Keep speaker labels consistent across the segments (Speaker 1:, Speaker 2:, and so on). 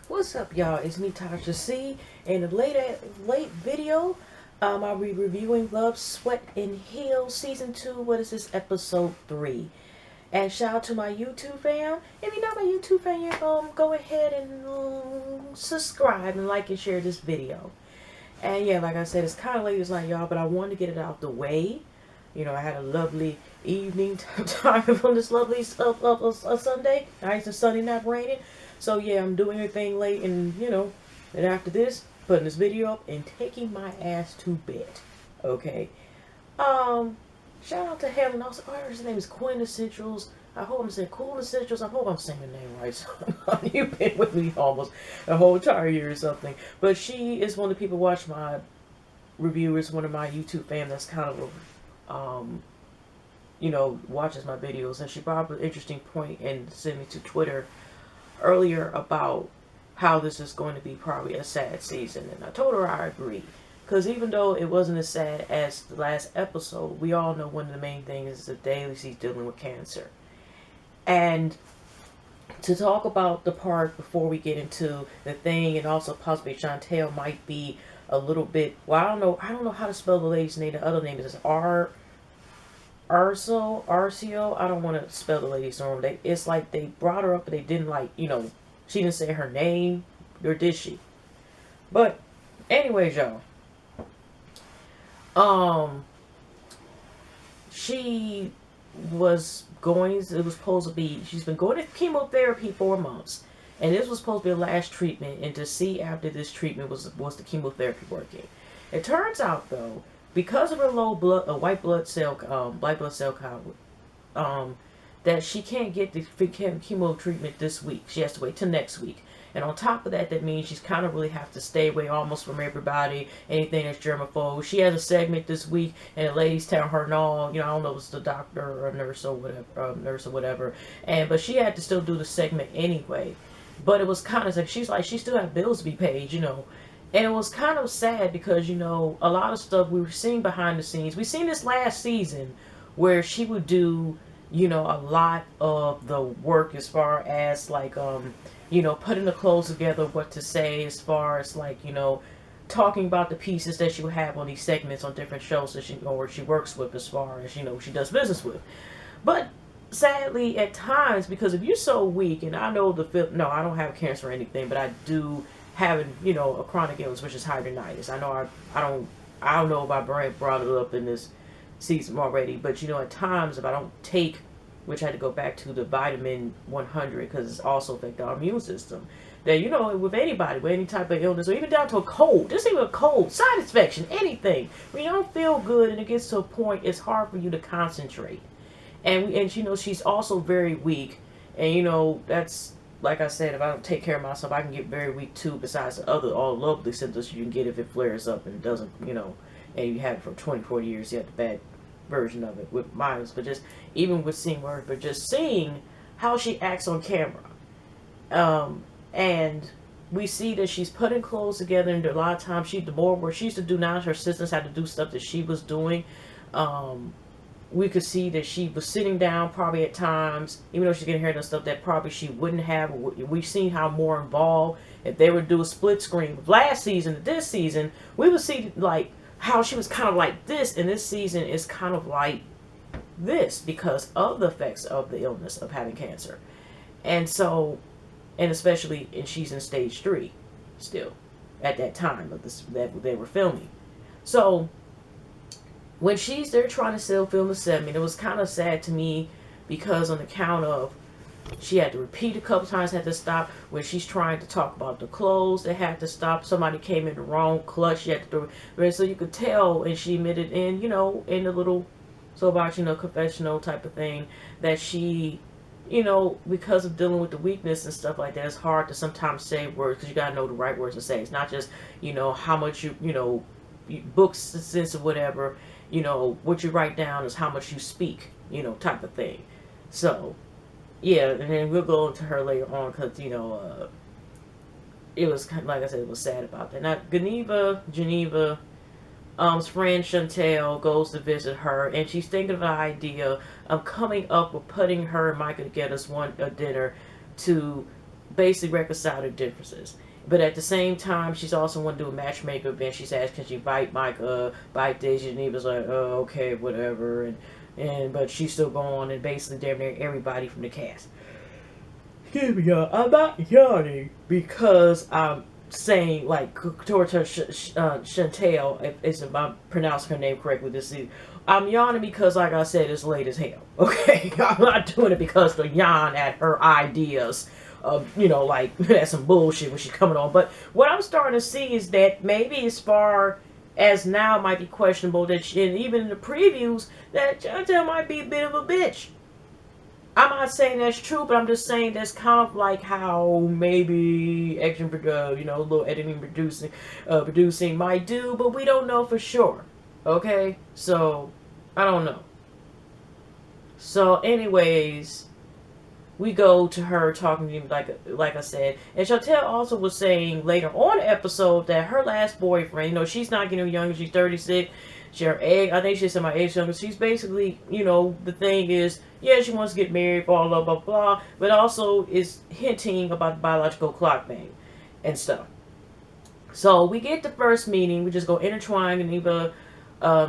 Speaker 1: What's up, y'all? It's me, Tasha C. In a late video, I'll be reviewing Love, Sweat, and Heels Season 2. What is this? Episode 3. And shout out to my YouTube fam. If you're not my YouTube fan yet, go ahead and subscribe and like and share this video. And yeah, like I said, it's kind of late tonight, y'all, but I wanted to get it out the way. You know, I had a lovely evening time on this lovely Sunday. Nice and sunny, not raining. So yeah, I'm doing everything late, and and after this, putting this video up and taking my ass to bed. Okay. Um, Shout out to Helen. Also, her name is Quintessentials. I hope I'm saying Cool Essentials. I hope I'm saying the name right. So, you've been with me almost a whole entire year or something. But she is one of the people who watch my reviewers, one of my YouTube fans that's kind of watches my videos, and she brought up an interesting point and sent me to Twitter earlier about how this is going to be probably a sad season, and I told her I agree. Because even though it wasn't as sad as the last episode, we all know one of the main things is that Daly she's dealing with cancer. And to talk about the part before we get into the thing, and also possibly Chantel might be a little bit, well, I don't know how to spell the lady's name. The other name is Arcio. I don't want to spell the lady's name. It's like they brought her up, but they didn't she didn't say her name, or did she? But anyways, y'all. She was going. It was supposed to be. She's been going to chemotherapy for months, and this was supposed to be her last treatment. And to see after this treatment was the chemotherapy working. It turns out though, because of her low blood, white blood cell count, that she can't get the chemo treatment this week. She has to wait till next week. And on top of that, that means she's kind of really have to stay away almost from everybody, anything that's germaphobe. She has a segment this week, and the ladies telling her, no, I don't know if it's the doctor or a nurse or whatever, but she had to still do the segment anyway. But it was kind of like, she still had bills to be paid, And it was kind of sad because, a lot of stuff we were seeing behind the scenes. We seen this last season where she would do, a lot of the work as far as putting the clothes together, what to say as far as talking about the pieces that she would have on these segments on different shows that she works with, as far as she does business with. But sadly, at times, because if you're so weak, and I know I don't have cancer or anything, but I do have a chronic illness, which is hydronitis. I don't know if I brought it up in this season already, but at times if I don't take, which I had to go back to the vitamin 100 because it's also affect our immune system, that with anybody with any type of illness, or even down to a cold, just even a cold, side infection, anything, when you don't feel good and it gets to a point, it's hard for you to concentrate. And she's also very weak, and that's, like I said, if I don't take care of myself, I can get very weak too, besides the all lovely symptoms you can get if it flares up and it doesn't, and you have it for 24 years, you have the bad version of it with Miles. But just even with seeing her, but just seeing how she acts on camera, and we see that she's putting clothes together, and a lot of times the more where she used to do, now her assistants had to do stuff that she was doing. We could see that she was sitting down probably at times, even though she's getting hair and stuff that probably she wouldn't have. We've seen how more involved, if they would do a split screen last season to this season, we would see how she was kind of like this, and this season is kind of like this because of the effects of the illness of having cancer. And so, and especially, and she's in stage 3 still at that time of this that they were filming. So when she's there trying to still film the segment, it was kind of sad to me because on account of she had to repeat a couple times, had to stop when she's trying to talk about the clothes. They had to stop. Somebody came in the wrong clutch. She had to do, so you could tell, and she admitted in in the little confessional type of thing, that she, because of dealing with the weakness and stuff like that, it's hard to sometimes say words because you gotta know the right words to say. It's not just how much books sense or whatever. What you write down is how much you speak. Type of thing. So. Yeah, and then we'll go into her later on because, it was, like I said, it was sad about that. Now, Geneva's friend Chantel goes to visit her, and she's thinking of an idea of coming up with putting her and Micah together as a dinner to basically reconcile their differences. But at the same time, she's also want to do a matchmaker event. She's asked, can she bite Mike, bite this? And he was like, okay, whatever. But she's still going and basically damn near everybody from the cast. Excuse me, y'all. I'm not yawning because I'm saying, like, towards her, Chantel, if I'm pronouncing her name correctly this season. I'm yawning because, like I said, it's late as hell. Okay? I'm not doing it because to yawn at her ideas of, like, that's some bullshit when she's coming on. But what I'm starting to see is that maybe as far as now it might be questionable that she, and even in the previews, that Chantel might be a bit of a bitch. I'm not saying that's true, but I'm just saying that's kind of like how maybe action, a little editing, producing might do, but we don't know for sure. Okay, so I don't know. So, anyways, we go to her talking to him like I said, and Chantel also was saying later on the episode that her last boyfriend, she's not getting younger. She's 36. I think she said my age younger. She's basically, the thing is, yeah, she wants to get married, blah, blah, blah, blah, but also is hinting about the biological clock thing and stuff. So we get the first meeting. We just go intertwine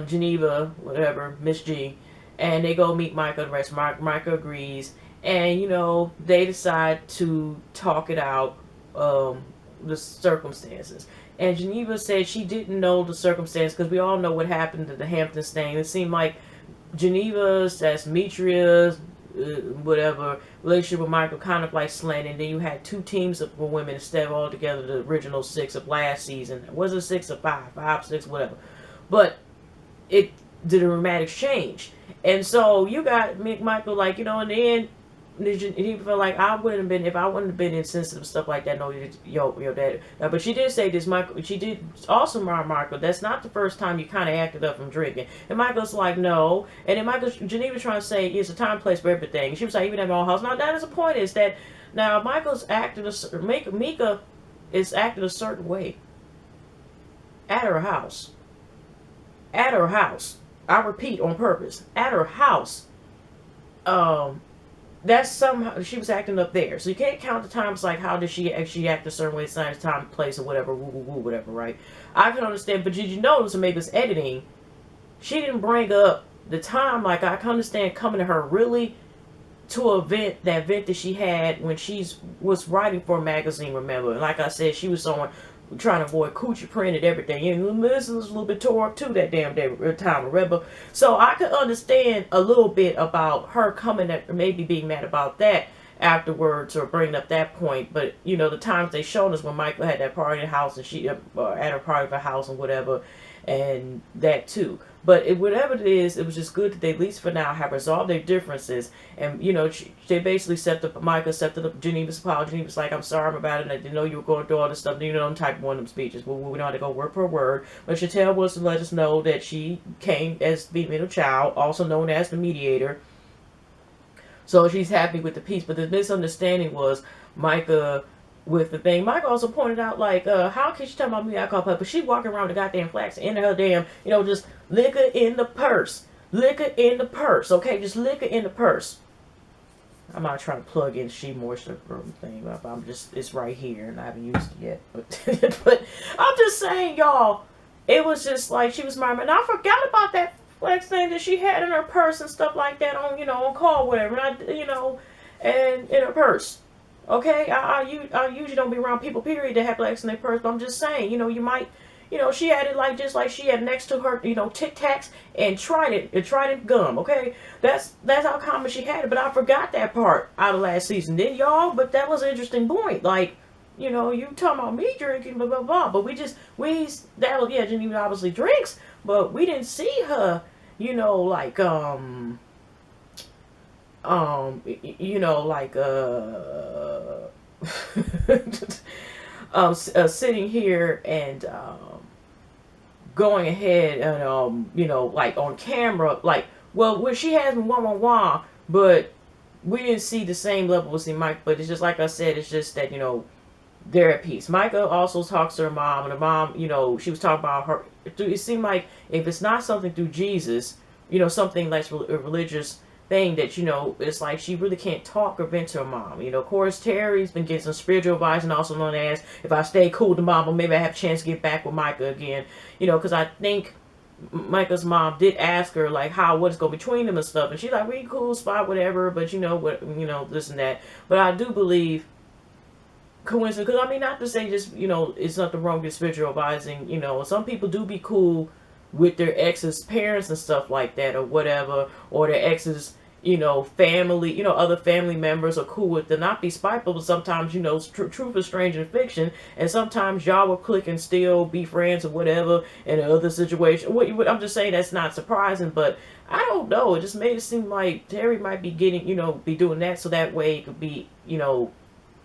Speaker 1: Geneva, whatever, Miss G, and they go meet Micah. The rest, Micah agrees, and they decide to talk it out, the circumstances. And Geneva said she didn't know the circumstance because we all know what happened to the Hamptons thing. It seemed like Geneva's, that's Mitria's, whatever, relationship with Michael kind of like slanted. And then you had two teams of women instead of all together the original 6 of last season. Was it 6 or 5? 5, 6, whatever. But it did a dramatic change. And so you got Michael like, in the end, he felt like I wouldn't have been, if I wouldn't have been insensitive stuff like that. No, that. But she did say this, Michael. She did also remind Michael, that's not the first time you kind of acted up from drinking. And Michael's like, no. And then Geneva trying to say it's a time, place for everything. And she was like, even at my own house. Now that is the point, is that now Michael's acting Mika is acting a certain way at her house. At her house. I repeat, on purpose. At her house. That's somehow she was acting up there. So you can't count the times like how did she actually act a certain way, sign time, place, or whatever, whatever, right? I can understand, but did you notice, or maybe it's editing, she didn't bring up the time. Like, I can understand coming to her really to that event that she had when she was writing for a magazine, remember? And like I said, she was someone trying to avoid coochie print and everything. And this was a little bit tore up too that damn day time, remember? So I could understand a little bit about her coming at maybe being mad about that afterwards or bringing up that point. But the times they showed us when Michael had that party in the house and she at her party of her house and whatever, and that too. But whatever it is, it was just good that they, at least for now, have resolved their differences. And, they basically Micah accepted up Geneva's apology. Geneva's like, I'm sorry about it. And I didn't know you were going through all this stuff. Them type of one of them speeches. But we don't have to go word per word. But Chantel was to let us know that she came as the middle child, also known as the mediator. So she's happy with the peace. But the misunderstanding was Micah with the thing. Mike also pointed out, like, how can she tell about me alcohol pub? But she walking around with the goddamn flax in her damn, just liquor in the purse. Liquor in the purse, okay? Just liquor in the purse. I'm not trying to plug in She Moisture thing. It's right here, and I haven't used it yet. But I'm just saying, y'all, it was just like, she was murmuring. And I forgot about that flex thing that she had in her purse and stuff like that on, on call, whatever. And in her purse. Okay, I usually don't be around people, period, that have flags in their purse, but I'm just saying, you might, she had it like, just like she had next to her, Tic Tacs and Trident gum, okay? That's how common she had it, but I forgot that part out of last season, didn't y'all? But that was an interesting point, like, you talking about me drinking, blah, blah, blah, but Geneva obviously drinks, but we didn't see her, like, sitting here and going ahead and like on camera, like, well, where she has one, but we didn't see the same level with Mike. But it's just like I said, it's just that they're at peace. Micah also talks to her mom, and her mom, she was talking about her. It seemed like if it's not something through Jesus, something like religious thing that, it's like she really can't talk or vent to her mom. Of course, Terry's been getting some spiritual advice, and also known as, if I stay cool to mama, maybe I have a chance to get back with Micah again. Because I think Micah's mom did ask her, like, what's going between them and stuff. And she's like, we cool, spot, whatever, but this and that. But I do believe coincidence, because I mean, not to say just, it's nothing wrong with spiritual advising. Some people do be cool with their ex's parents and stuff like that, or whatever, or their ex's, family, other family members are cool with them. Not be spiteful, but sometimes, truth is stranger than fiction, and sometimes y'all will click and still be friends or whatever in another situation. I'm just saying that's not surprising, but I don't know. It just made it seem like Terry might be getting, be doing that, so that way it could be,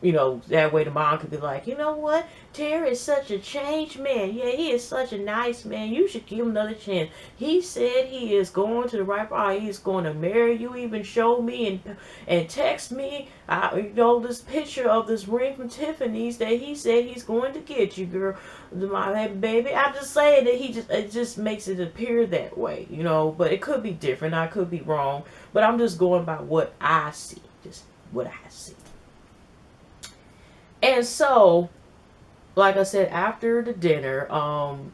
Speaker 1: that way the mom could be like, you know what? Terry is such a changed man. Yeah, he is such a nice man. You should give him another chance. He said he is going to the right path. He is going to marry you. Even showed me and text me, this picture of this ring from Tiffany's that he said he's going to get you, girl, my baby. I'm just saying that it just makes it appear that way, But it could be different. I could be wrong. But I'm just going by what I see. Just what I see. And so, like I said, after the dinner,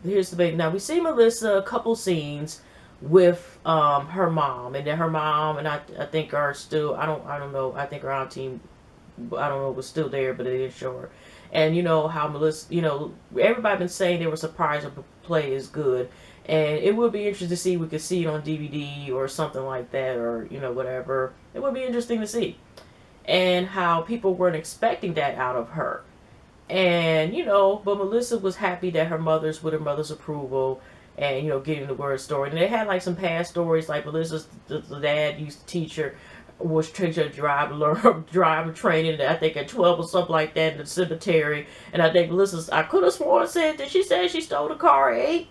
Speaker 1: here's the big. Now we see Melissa a couple scenes with her mom, and then her mom and I think are still. I don't know. I think her auntie, I don't know, was still there, but they didn't show her. And how Melissa, everybody been saying they were surprised the play is good, and it would be interesting to see. We could see it on DVD or something like that, or whatever. It would be interesting to see. And how people weren't expecting that out of her. And, but Melissa was happy that her mother's approval and, getting the word story. And they had like some past stories, like Melissa's the dad used to teach her, was teach her driver training, I think at 12 or something like that in the cemetery. And I think I could have sworn said that she said she stole the car at 8.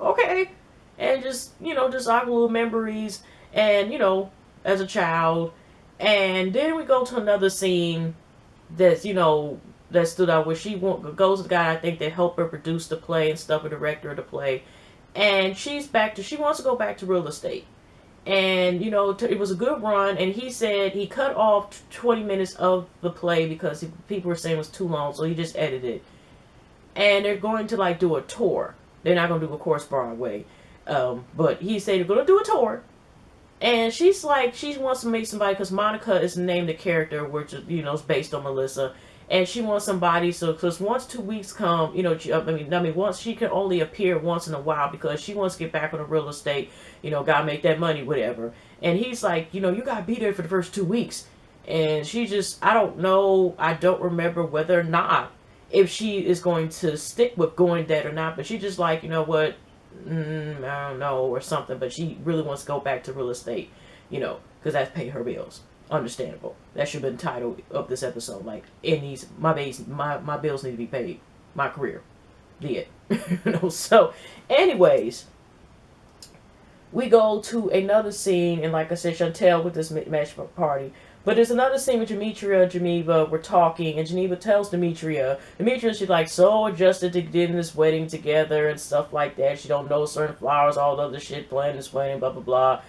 Speaker 1: Okay. And just, just our little memories and, as a child. And then we go to another scene that's, that stood out where she goes to the guy, I think, that helped her produce the play and stuff, the director of the play. And she wants to go back to real estate. And, it was a good run. And he said he cut off 20 minutes of the play because people were saying it was too long. So he just edited it. And they're going to, like, do a tour. They're not going to do, of course, Broadway. But he said they're going to do a tour. And she's like, she wants to make somebody, because Monica is named the character, which is based on Melissa, and she wants somebody. So, because once 2 weeks come, once she can only appear once in a while because she wants to get back on the real estate, gotta make that money, whatever. And he's like, you gotta be there for the first 2 weeks. And she just, I don't know, I don't remember whether or not if she is going to stick with going that or not. But she just like, you know what? I don't know, or something, but she really wants to go back to real estate, because that's pay her bills. Understandable. That should have been the title of this episode. Like, my bills need to be paid. My career. Did. So, anyways, we go to another scene, and like I said, Chantel with this match party. But there's another scene with Demetria and Geneva. We're talking, and Geneva tells Demetria, she's like so adjusted to getting this wedding together and stuff like that. She don't know certain flowers, all the other shit, planning this wedding, blah, blah,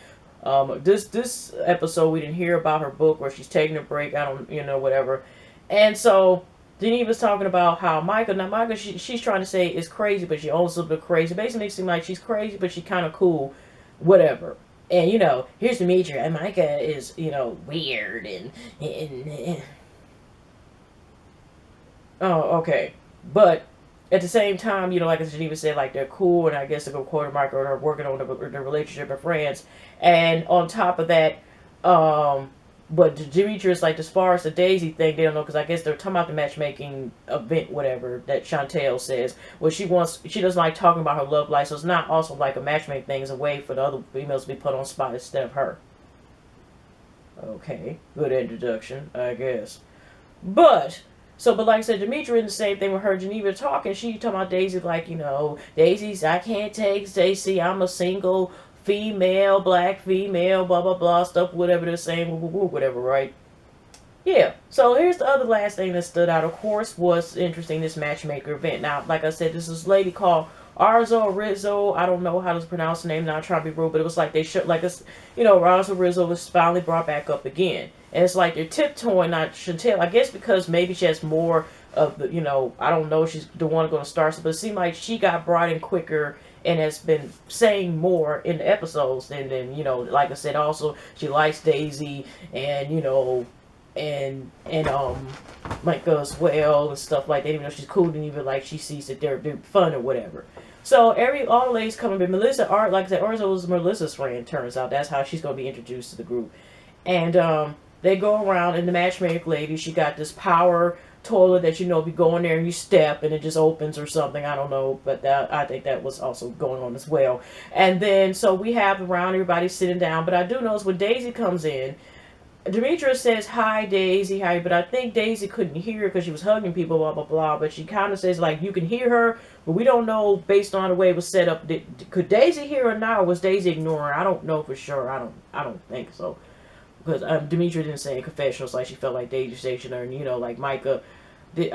Speaker 1: blah. This episode, we didn't hear about her book where she's taking a break. I don't, whatever. And so Geneva's talking about how Micah, she's trying to say is crazy, but she also a bit crazy. Basically makes it seem like she's crazy, but she's kind of cool, whatever. And, here's Demetria, and Micah is, weird, and oh, okay. But, at the same time, like as Geneva said, like, they're cool, and I guess they go quarter Micah, or they're working on their relationship of friends. And on top of that, but Demetrius, like, as far as the Daisy thing, they don't know, because I guess they're talking about the matchmaking event, whatever, that Chantel says. Well, she doesn't like talking about her love life, so it's not also like a matchmaking thing. It's a way for the other females to be put on spot instead of her. Okay, good introduction, I guess. But like I said, Demetria in the same thing with her, Geneva talking, she talking about Daisy, like, Daisy's, I can't take Stacy, I'm a single female, black female, blah, blah, blah, stuff, whatever they're saying, whatever, right? Yeah. So here's the other last thing that stood out. Of course, was interesting this matchmaker event. Now, like I said, this lady called Arzo Rizzo. I don't know how to pronounce the name. Not trying to be rude, but it was like they should like this. Arzo Rizzo was finally brought back up again, and it's like they're tiptoeing. Not Chantel. I guess because maybe she has more of the. I don't know. She's the one going to start, but it seemed like she got brought in quicker and has been saying more in the episodes. And then like I said, also she likes Daisy, and and Micah as well and stuff like that. Even though she's cool, and even like she sees that they're fun or whatever. So all the ladies coming, but Melissa, like I said, Arzo was Melissa's friend. Turns out that's how she's gonna be introduced to the group. And they go around, and the matchmaker lady, she got this power toilet that if you go in there and you step and it just opens or something. I don't know, but I think that was also going on as well. And then so we have around everybody sitting down, but I do notice when Daisy comes in, Demetra says, "Hi, Daisy, hi," but I think Daisy couldn't hear her because she was hugging people, blah, blah, blah, but she kind of says, like, you can hear her, but we don't know, based on the way it was set up, could Daisy hear her now, or was Daisy ignoring her? I don't know for sure. I don't think so, because Demetra didn't say in confessionals, like, she felt like Daisy stationed her, and, like, Micah, did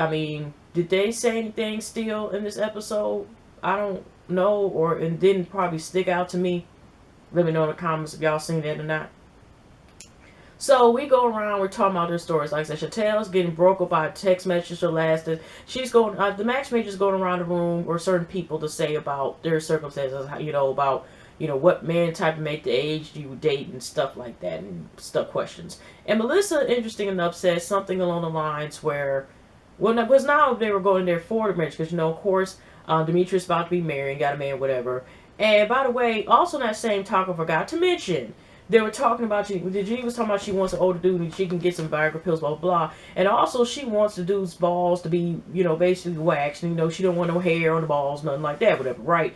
Speaker 1: they say anything still in this episode? I don't know, or it didn't probably stick out to me. Let me know in the comments if y'all seen that or not. So we go around, we're talking about their stories. Like I said, Chantel's getting broke up by a text message or last. She's going, the matchmaker's going around the room or certain people to say about their circumstances, about, what man type of mate, the age you date and stuff like that and stuff questions. And Melissa, interesting enough, says something along the lines where, well, it was now they were going there for the marriage because, of course, Demetrius about to be married, got a man, whatever. And by the way, also in that same talk, I forgot to mention, they were talking about, G was talking about she wants an older dude and she can get some Viagra pills, blah, blah, blah. And also she wants the dude's balls to be, basically waxed. And, she don't want no hair on the balls, nothing like that, whatever, right?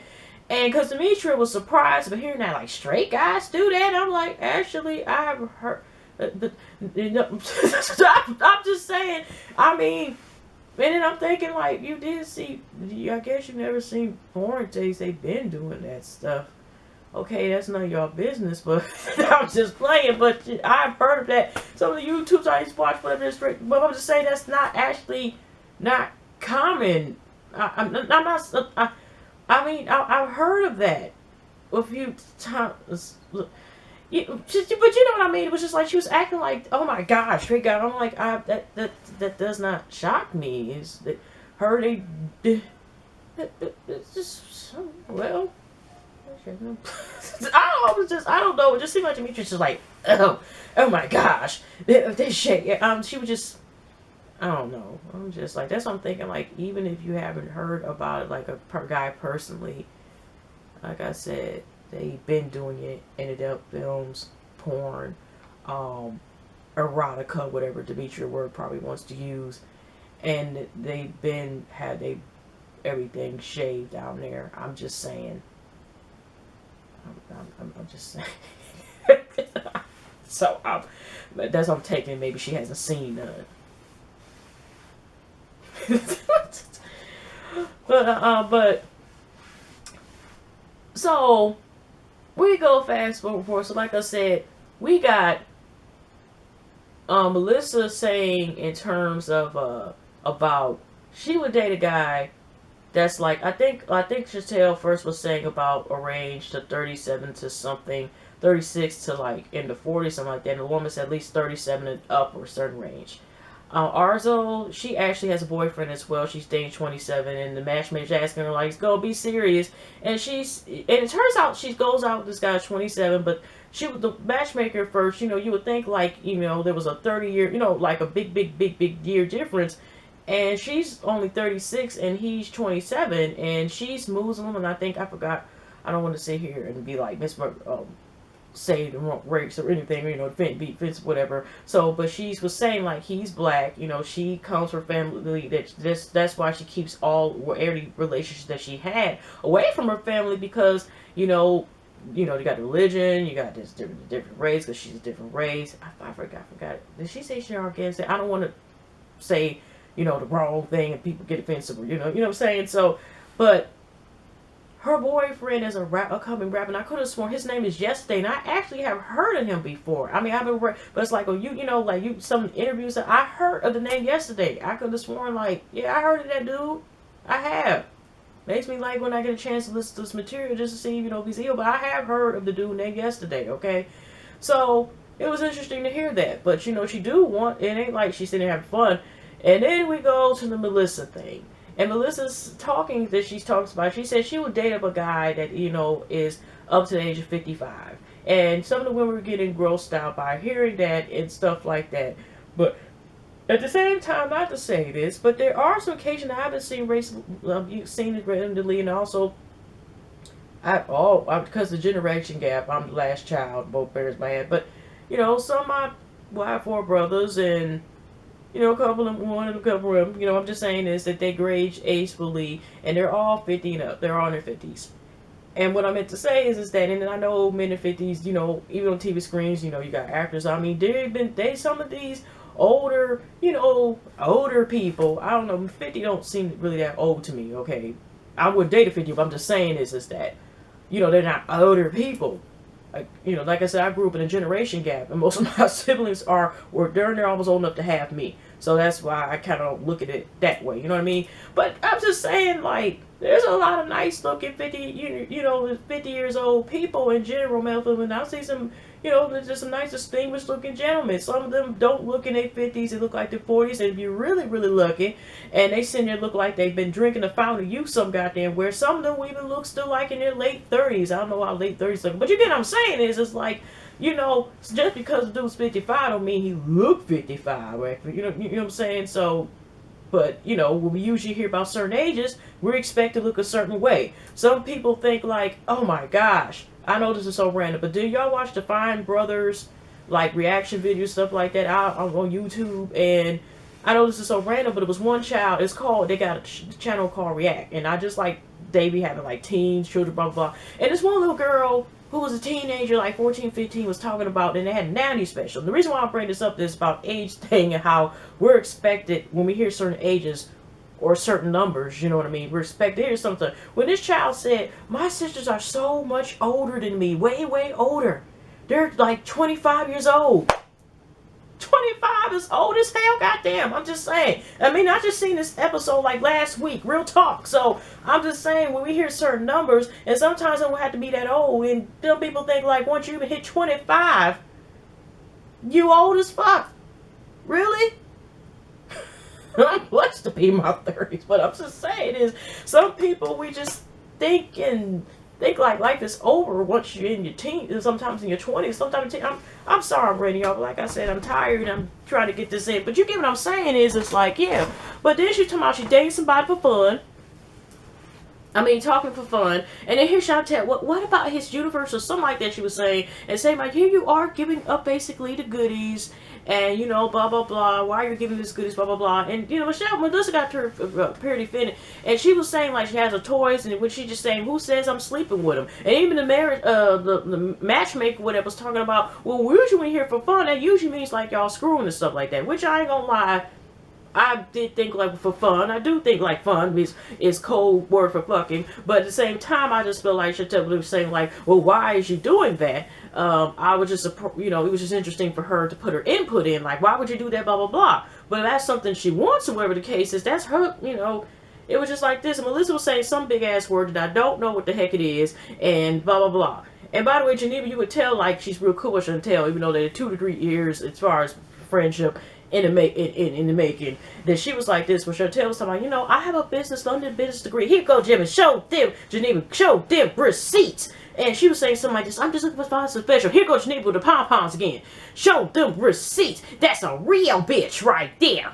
Speaker 1: And because Demetra was surprised about hearing that, like, straight guys do that. I'm like, actually, I've heard, I'm just saying, and then I'm thinking, like, you did see, I guess you've never seen porn days, they've been doing that stuff. Okay, that's none of y'all business, but I'm just playing. But I've heard of that. Some of the YouTubes I used to watch, whatever, but I'm just saying that's not common. I'm not. I've heard of that a few times. But you know what I mean? It was just like she was acting like, oh my gosh, straight guy. I'm like, that does not shock me. Is that her? It's just well. I don't know. It just seemed like Demetrius just like, oh my gosh, this shit. She was just, I don't know. I'm just like, that's what I'm thinking. Like, even if you haven't heard about it, like a guy personally, like I said, they've been doing it in adult films, porn, erotica, whatever Demetria word probably wants to use, and they've had everything shaved down there. I'm just saying. I'm just saying. So that's what I'm taking. Maybe she hasn't seen none. But so we go fast forward. So like I said, we got Melissa saying in terms of about she would date a guy that's like, I think Chantel first was saying about a range to 37 to something, 36 to like in the 40s, something like that. And the woman said at least 37 and up or a certain range. Arzo, she actually has a boyfriend as well. She's dating 27, and the matchmaker's asking her like, "Go be serious." And it turns out she goes out with this guy 27, but the matchmaker first, you would think like, there was a 30-year, like a big year difference. And she's only 36 and he's 27, and she's Muslim, and I don't want to sit here and be like say the wrong race or anything, defense, whatever. So, but she was saying like he's black, she comes from family that's why she keeps every relationship that she had away from her family, because you got religion, you got this different race, because she's a different race. I forgot. Did she say she's Afghanistan? I don't want to say the wrong thing and people get offensive, you know what I'm saying? So, but her boyfriend is a upcoming rapper, and I could have sworn his name is Yesterday, and I actually have heard of him before. I mean, I've been, but it's like, oh, you know, like you, some interviews that I heard of the name Yesterday. I could have sworn, like, yeah, I heard of that dude. I have. Makes me like when I get a chance to listen to this material just to see, you know, if he's ill. But I have heard of the dude named Yesterday, okay? So, it was interesting to hear that. But, you know, she do want, it ain't like she's sitting there having fun. And then we go to the Melissa thing. And Melissa's talking that she talks about, she said she would date up a guy that, you know, is up to the age of 55. And some of the women were getting grossed out by hearing that and stuff like that. But at the same time, not to say this, but there are some occasions I haven't seen you've seen it randomly, and also because the generation gap. I'm the last child, both parents my head, but you know, some of my have 4 brothers, and you know, a couple of one and a couple of them. You know, I'm just saying is that they grade agefully, and they're all 50 and up. They're all in their 50s. And what I meant to say is that, and I know men in 50s, you know, even on TV screens, you know, you got actors. I mean, some of these older, you know, older people, I don't know, 50 don't seem really that old to me, okay? I would date a 50, but I'm just saying is that, you know, they're not older people. Like, you know, like I said, I grew up in a generation gap, and most of my siblings they're almost old enough to have me. So that's why I kind of look at it that way, you know what I mean? But I'm just saying, like, there's a lot of nice looking 50, you know, 50 years old people in general, male women. I see some, you know, there's just some nice distinguished looking gentlemen. Some of them don't look in their 50s, they look like they're 40s, and if you're really, really lucky, and they sit there look like they've been drinking the fountain of youth some goddamn where. Some of them even look still like in their late 30s. I don't know how late 30s look, but you get what I'm saying is, it's like, you know, just because the dude's 55 don't mean he look 55, right? You know what I'm saying? So, but, you know, when we usually hear about certain ages, we're expected to look a certain way. Some people think like, oh my gosh, I know this is so random, but do y'all watch the Fine Brothers, like, reaction videos, stuff like that out on YouTube? And I know this is so random, but it was one child, they got a channel called React, and I just like, they be having like teens, children, blah, blah, blah. And this one little girl who was a teenager, like 14, 15, was talking about, and they had a nanny special. The reason why I bring this up is about age thing and how we're expected, when we hear certain ages or certain numbers, you know what I mean, we're expected to hear something. When this child said, my sisters are so much older than me, way, way older. They're like 25 years old. 25 is old as hell, goddamn. I'm just saying. I mean, I just seen this episode like last week, real talk. So I'm just saying, when we hear certain numbers, and sometimes it don't have to be that old, and some people think like once you even hit 25, you old as fuck. Really? I'm blessed to be in my 30s, but I'm just saying is, some people, we just think like life is over once you're in your teens, sometimes in your 20s, sometimes I'm sorry I'm ready, y'all, but like I said, I'm tired and I'm trying to get this in. But you get what I'm saying is, it's like, yeah. But then she's talking about she dating somebody for fun. I mean, talking for fun. And then here Chantel, what about his universe or something like that she was saying. And saying like, here you are giving up basically the goodies. And, you know, blah, blah, blah. Why are you giving this goodies, blah, blah, blah. And, you know, Melissa got to her period defended. And she was saying like she has her toys. And when she just saying, who says I'm sleeping with him? And even the marriage, the matchmaker, whatever, was talking about, well, usually when you hear for fun, that usually means like y'all screwing and stuff like that. Which I ain't gonna lie. I did think like for fun. I do think like fun is code word for fucking. But at the same time, I just feel like Chantel was saying like, well, why is you doing that? I was just, you know, it was just interesting for her to put her input in. Like, why would you do that? Blah, blah, blah. But if that's something she wants, or whatever the case is, that's her, you know. It was just like this. And Melissa was saying some big ass word that I don't know what the heck it is. And blah, blah, blah. And by the way, Geneva, you would tell like she's real cool with Chantel, even though they're 2 to 3 years as far as friendship. In the making, that she was like this when Chantel was talking about, you know, I have a London business degree. Here go Jimmy, show them, Geneva, show them receipts. And she was saying something like this, I'm just looking for something special. Here goes Geneva with the pom-poms again. Show them receipts. That's a real bitch right there.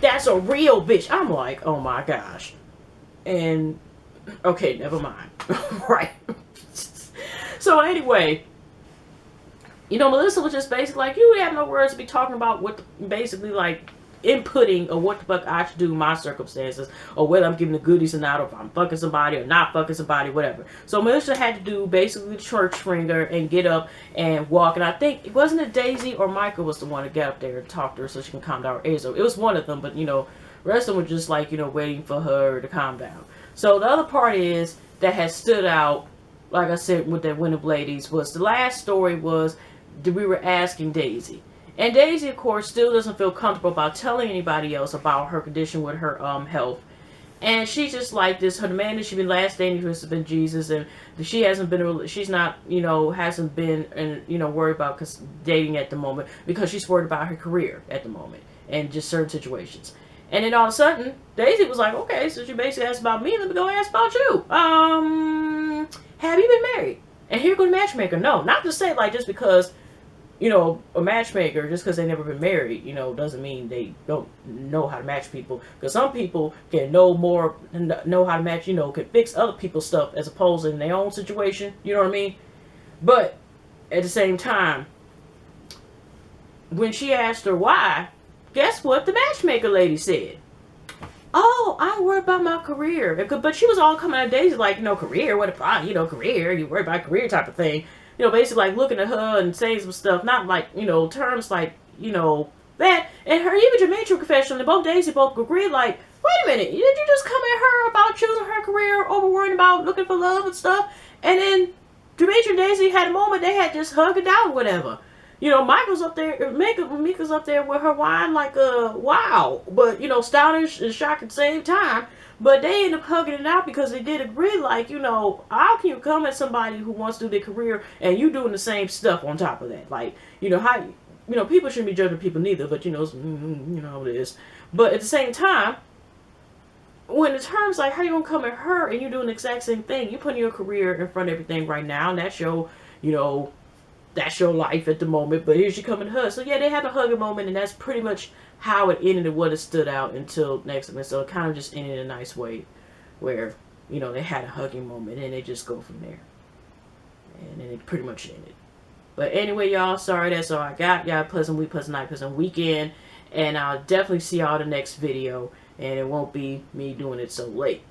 Speaker 1: That's a real bitch. I'm like, oh my gosh. And, okay, never mind. Right. So anyway, you know, Melissa was just basically like, you have no words to be talking about what, basically like inputting or what the fuck I should do in my circumstances, or whether I'm giving the goodies or not, or if I'm fucking somebody or not fucking somebody, whatever. So Melissa had to do basically the church ringer and get up and walk. And I think, wasn't it Daisy or Michael was the one to get up there and talk to her so she can calm down her ears? It was one of them, but you know, the rest of them were just like, you know, waiting for her to calm down. So the other part is that has stood out, like I said, with that Winter Ladies, was the last story was that we were asking Daisy. And Daisy, of course, still doesn't feel comfortable about telling anybody else about her condition with her health. And she's just like this. Her man that she's been last dating has been Jesus, and she hasn't been. She's not, hasn't been, and worried about dating at the moment because she's worried about her career at the moment and just certain situations. And then all of a sudden, Daisy was like, "Okay, so she basically asked about me. Let me go ask about you. Have you been married?" And here goes the matchmaker. No, not to say like just because, a matchmaker, just because they've never been married, doesn't mean they don't know how to match people. Because some people can know how to match, can fix other people's stuff as opposed to in their own situation. You know what I mean? But at the same time, when she asked her why, guess what the matchmaker lady said? "Oh, I'm worried about my career." But she was all coming at Daisy like, career, what a problem, career, you worried about career type of thing. Basically like looking at her and saying some stuff, not like, terms like, that. And her, even Jermaine confession, and Daisy both agreed like, wait a minute, did you just come at her about choosing her career over worrying about looking for love and stuff? And then Jermaine and Daisy had a moment, they had just hugged it out or whatever. Michael's up there, Mika's up there with her wine like, wow. But, stylish and shocked at the same time. But they end up hugging it out because they did agree, like, how can you come at somebody who wants to do their career and you doing the same stuff on top of that? Like, how, people shouldn't be judging people neither, but, it is. But at the same time, when the terms like, how you gonna come at her and you doing the exact same thing? You putting your career in front of everything right now, and that's your, that's your life at the moment, but here she coming to her. So yeah, they had a hugging moment, and that's pretty much how it ended and what it stood out until next time. So it kind of just ended in a nice way where, they had a hugging moment and they just go from there. And then it pretty much ended. But anyway, y'all, sorry, that's all I got. Y'all, pleasant week, pleasant night, pleasant weekend. And I'll definitely see y'all the next video. And it won't be me doing it so late.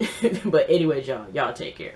Speaker 1: But anyways, y'all take care.